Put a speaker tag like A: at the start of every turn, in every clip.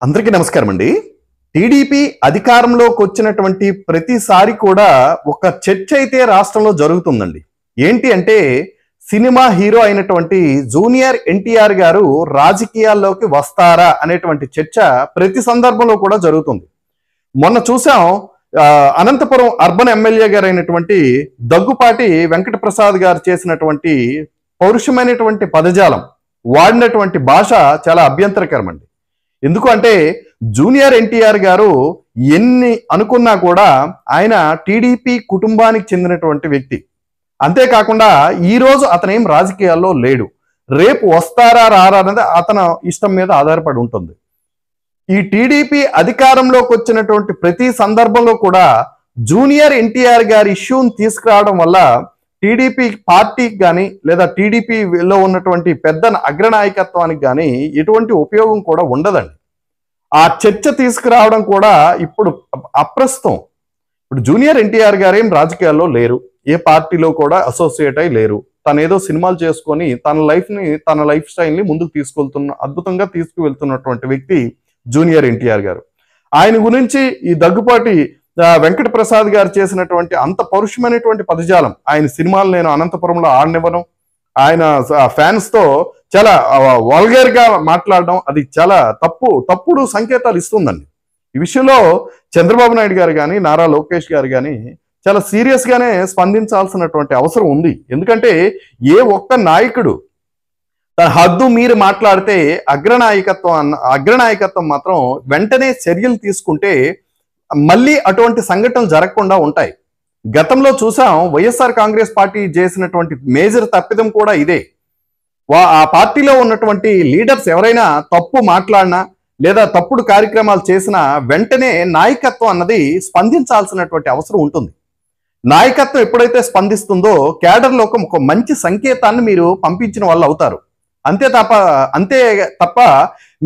A: అందరికీ నమస్కారం అండి. టీడీపీ అధికారంలోకి వచ్చినటువంటి ప్రతిసారి కూడా ఒక చర్చ అయితే రాష్ట్రంలో జరుగుతుందండి. ఏంటి అంటే సినిమా హీరో అయినటువంటి జూనియర్ ఎన్టీఆర్ గారు రాజకీయాల్లోకి వస్తారా అనేటువంటి చర్చ ప్రతి సందర్భంలో కూడా జరుగుతుంది. మొన్న చూసాం అనంతపురం అర్బన్ ఎమ్మెల్యే గారు అయినటువంటి దగ్గుపాటి వెంకటప్రసాద్ గారు చేసినటువంటి పౌరుషమైనటువంటి పదజాలం, వాడినటువంటి భాష చాలా అభ్యంతరకరం అండి. ఎందుకు అంటే జూనియర్ ఎన్టీఆర్ గారు ఎన్ని అనుకున్నా కూడా ఆయన టీడీపీ కుటుంబానికి చెందినటువంటి వ్యక్తి. అంతేకాకుండా ఈరోజు అతనేం రాజకీయాల్లో లేడు. రేపు వస్తారా రారా అనేది అతను ఇష్టం మీద ఆధారపడి ఉంటుంది. ఈ టీడీపీ అధికారంలోకి వచ్చినటువంటి ప్రతి సందర్భంలో కూడా జూనియర్ ఎన్టీఆర్ గారి ఇష్యూని తీసుకురావడం వల్ల టీడీపీ పార్టీకి కానీ లేదా టీడీపీలో ఉన్నటువంటి పెద్ద అగ్రనాయకత్వానికి కానీ ఎటువంటి ఉపయోగం కూడా ఉండదండి. ఆ చర్చ తీసుకురావడం కూడా ఇప్పుడు అప్రస్తుతం. ఇప్పుడు జూనియర్ ఎన్టీఆర్ గారు ఏం రాజకీయాల్లో లేరు, ఏ పార్టీలో కూడా అసోసియేట్ అయి లేరు. తను ఏదో సినిమాలు చేసుకొని తన లైఫ్ స్టైల్ని ముందుకు అద్భుతంగా తీసుకువెళ్తున్నటువంటి వ్యక్తి జూనియర్ ఎన్టీఆర్ గారు. ఆయన గురించి ఈ దగ్గుపాటి వెంకటప్రసాద్ గారు చేసినటువంటి అంత పౌరుషమైనటువంటి పదజాలం, ఆయన సినిమాలు నేను అనంతపురంలో ఆడనివ్వను, ఆయన ఫ్యాన్స్ తో చాలా వల్గర్ గా మాట్లాడడం, అది చాలా తప్పుడు సంకేతాలు ఇస్తుందండి. ఈ విషయంలో చంద్రబాబు నాయుడు గారు కానీ నారా లోకేష్ గారు కానీ చాలా సీరియస్ గానే స్పందించాల్సినటువంటి అవసరం ఉంది. ఎందుకంటే ఏ ఒక్క నాయకుడు తన హద్దు మీరు మాట్లాడితే అగ్రనాయకత్వం మాత్రం వెంటనే చర్యలు తీసుకుంటే మళ్ళీ అటువంటి సంఘటనలు జరగకుండా ఉంటాయి. గతంలో చూసాం, వైఎస్ఆర్ కాంగ్రెస్ పార్టీ చేసినటువంటి మేజర్ తప్పిదం కూడా ఇదే. ఆ పార్టీలో ఉన్నటువంటి లీడర్స్ ఎవరైనా తప్పు మాట్లాడినా లేదా తప్పుడు కార్యక్రమాలు చేసినా వెంటనే నాయకత్వం అన్నది స్పందించాల్సినటువంటి అవసరం ఉంటుంది. నాయకత్వం ఎప్పుడైతే స్పందిస్తుందో క్యాడర్లో ఒక మంచి సంకేతాన్ని మీరు పంపించిన వాళ్ళు అవుతారు. అంతే తప్ప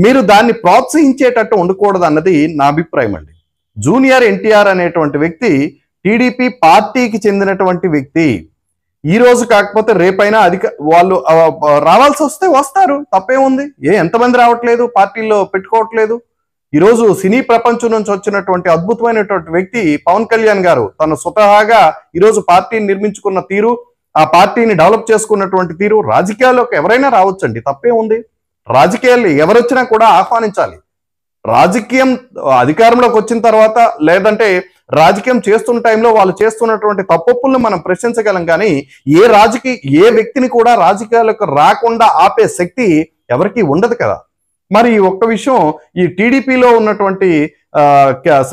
A: మీరు దాన్ని ప్రోత్సహించేటట్టు ఉండకూడదు అన్నది నా అభిప్రాయం అండి. జూనియర్ ఎన్టీఆర్ అనేటువంటి వ్యక్తి టీడీపీ పార్టీకి చెందినటువంటి వ్యక్తి. ఈ రోజు కాకపోతే రేపైనా వాళ్ళు రావాల్సి వస్తే వస్తారు, తప్పేముంది. ఎంతమంది రావట్లేదు, పార్టీల్లో పెట్టుకోవట్లేదు. ఈరోజు సినీ ప్రపంచం నుంచి వచ్చినటువంటి అద్భుతమైనటువంటి వ్యక్తి పవన్ కళ్యాణ్ గారు తను స్వతహాగా ఈరోజు పార్టీని నిర్మించుకున్న తీరు, ఆ పార్టీని డెవలప్ చేసుకున్నటువంటి తీరు, రాజకీయాల్లోకి ఎవరైనా రావచ్చండి, తప్పేముంది. రాజకీయాలు ఎవరొచ్చినా కూడా ఆహ్వానించాలి. రాజకీయం అధికారంలోకి వచ్చిన తర్వాత లేదంటే రాజకీయం చేస్తున్న టైంలో వాళ్ళు చేస్తున్నటువంటి తప్పులను మనం ప్రశ్నించగలం, కానీ ఏ వ్యక్తిని కూడా రాజకీయాలకు రాకుండా ఆపే శక్తి ఎవరికి ఉండదు కదా. మరి ఒక్క విషయం, ఈ టీడీపీలో ఉన్నటువంటి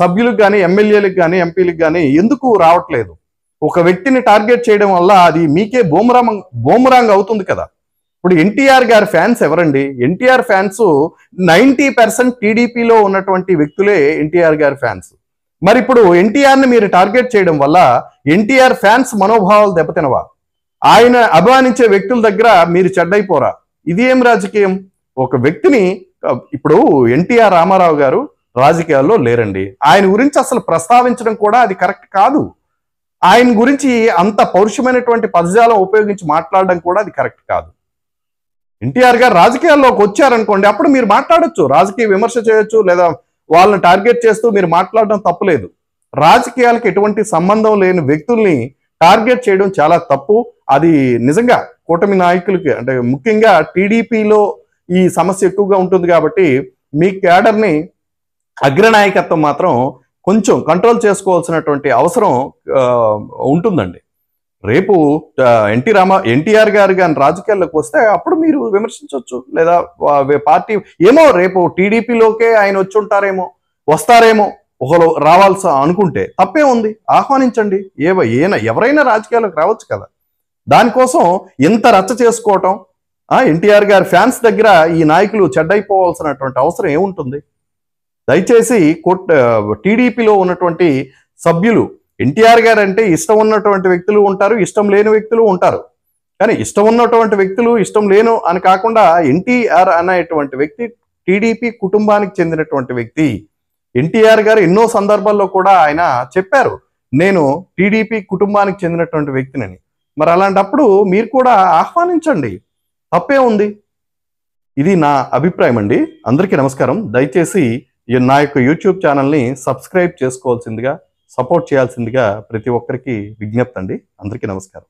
A: సభ్యులకు కానీ ఎమ్మెల్యేలకు కానీ ఎంపీలకు కానీ ఎందుకు రావట్లేదు? ఒక వ్యక్తిని టార్గెట్ చేయడం వల్ల అది మీకే బూమరాంగ్ అవుతుంది కదా. ఇప్పుడు ఎన్టీఆర్ గారి ఫ్యాన్స్ ఎవరండి? ఎన్టీఆర్ ఫ్యాన్స్ 90% టీడీపీలో ఉన్నటువంటి వ్యక్తులే ఎన్టీఆర్ గారి ఫ్యాన్స్. మరి ఇప్పుడు ఎన్టీఆర్ని మీరు టార్గెట్ చేయడం వల్ల ఎన్టీఆర్ ఫ్యాన్స్ మనోభావాలు దెబ్బతినవా? ఆయన అభిమానించే వ్యక్తుల దగ్గర మీరు చెడ్డైపోరా? ఇది ఏం రాజకీయం? ఒక వ్యక్తిని ఇప్పుడు ఎన్టీఆర్ రామారావు గారు రాజకీయాల్లో లేరండి, ఆయన గురించి అసలు ప్రస్తావించడం కూడా అది కరెక్ట్ కాదు. ఆయన గురించి అంత పౌరుషమైనటువంటి పదజాలం ఉపయోగించి మాట్లాడడం కూడా అది కరెక్ట్ కాదు. ఎన్టీఆర్ గారు రాజకీయాల్లోకి వచ్చారనుకోండి, అప్పుడు మీరు మాట్లాడొచ్చు, రాజకీయ విమర్శ చేయొచ్చు, లేదా వాళ్ళని టార్గెట్ చేస్తూ మీరు మాట్లాడడం తప్పులేదు. రాజకీయాలకు ఎటువంటి సంబంధం లేని వ్యక్తుల్ని టార్గెట్ చేయడం చాలా తప్పు. అది నిజంగా కూటమి నాయకులకి, అంటే ముఖ్యంగా టీడీపీలో ఈ సమస్య ఎక్కువగా ఉంటుంది కాబట్టి మీ క్యాడర్ని అగ్రనాయకత్వం మాత్రం కొంచెం కంట్రోల్ చేసుకోవాల్సినటువంటి అవసరం ఉంటుందండి. రేపు ఎన్టీఆర్ గారు కానీ రాజకీయాల్లోకి వస్తే అప్పుడు మీరు విమర్శించవచ్చు, లేదా పార్టీ ఏమో రేపు టీడీపీలోకే ఆయన వచ్చి ఉంటారేమో, వస్తారేమో, ఒకరు రావాల్సి అనుకుంటే తప్పే ఉంది, ఆహ్వానించండి. ఎవరైనా రాజకీయాల్లోకి రావచ్చు కదా. దానికోసం ఎంత రచ్చ చేసుకోవటం? ఎన్టీఆర్ గారి ఫ్యాన్స్ దగ్గర ఈ నాయకులు చెడ్డైపోవాల్సినటువంటి అవసరం ఏముంటుంది? దయచేసి టీడీపీలో ఉన్నటువంటి సభ్యులు, ఎన్టీఆర్ గారు అంటే ఇష్టం ఉన్నటువంటి వ్యక్తులు ఉంటారు, ఇష్టం లేని వ్యక్తులు ఉంటారు. కానీ ఇష్టం ఉన్నటువంటి వ్యక్తులు, ఇష్టం లేను అని కాకుండా ఎన్టీఆర్ అనేటువంటి వ్యక్తి టీడీపీ కుటుంబానికి చెందినటువంటి వ్యక్తి. ఎన్టీఆర్ గారు ఎన్నో సందర్భాల్లో కూడా ఆయన చెప్పారు, నేను టీడీపీ కుటుంబానికి చెందినటువంటి వ్యక్తినని. మరి అలాంటప్పుడు మీరు కూడా ఆహ్వానించండి, తప్పే ఉంది. ఇది నా అభిప్రాయం అండి. అందరికీ నమస్కారం. దయచేసి నా యొక్క యూట్యూబ్ ఛానల్ని సబ్స్క్రైబ్ చేసుకోవాల్సిందిగా, సపోర్ట్ చేయాల్సిందిగా ప్రతి ఒక్కరికి విజ్ఞప్తి అండి. అందరికీ నమస్కారం.